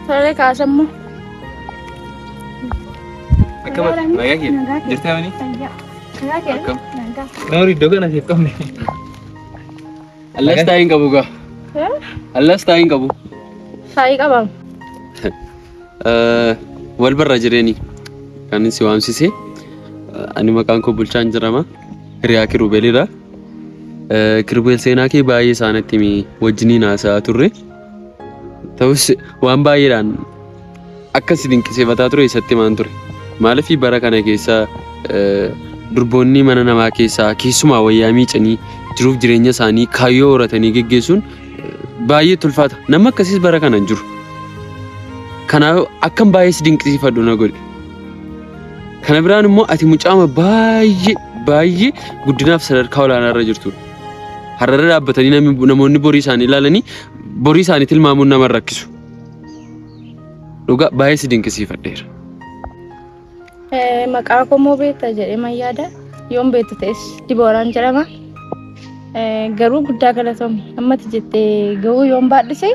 Tole kaasammo. Akkam nagaa kee jirtaa wani? Nagaa kee. Nagaa. Noori iddoo kana si qabne. Allas taayin qabu gaa. Allas taayin qabu. Saayii qabam. Wal barra jireeni kan si waamsise ani maqaan koo Bulchaan jedhama. Hiriyaa Kirubeelidha. Kirubeel seenaa kee baay'ee isaanitti wajjiniin haasa'aa turre. Ta'us waan baay'eedhaan akkas dinqisiifataa ture isatti himaan ture. Maaliif bara kana keessa durboonni mana namaa keessaa keessumaa wayyaa miicanii jiruuf jireenya isaanii kaayyoo horatanii geggeessuun baay'ee tulfaata. Nama akkasiis bara kana hin jiru. Kanaaf akkam baay'ee dinqisiifadhu na godhe. Kana biraan immoo ati mucaama baay'ee guddinaaf sadarkaa olaanaa irra jirtudha. Hararra dhaabbatanii namoonni borii isaanii ilaalanii borii isaanii tilmaamuun nama rakkisu. Dhugaa baay'ee si dinqisiifadheera. Maqaa koo moo beekta jedhee man yaada. Yoon beektu ta'es Dibooraan jedhama. Garuu guddaa galatoomne. Ammatti jettee gahuu yoon baadhise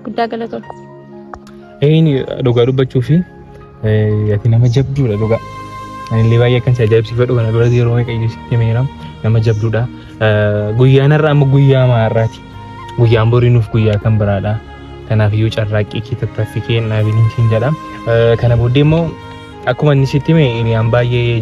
guddaa galatoomne. Dhugaa dubbachuu fi ati nama jabduudha dhugaa. Ani illee baay'ee kan si ajaa'ibsiifadhu kana dura yeroo meeqa iyyuu meeram nama jabduudha. Guyyaan irraa amma guyyaa maarraati. Guyyaan borii nuuf guyyaa kan biraadha. Kanaaf iyyuu carraaqqii kee tattaaffii kee naaf hin jedha. Kana booddee immoo akkuma inni sitti hime Hiriyaan baay'ee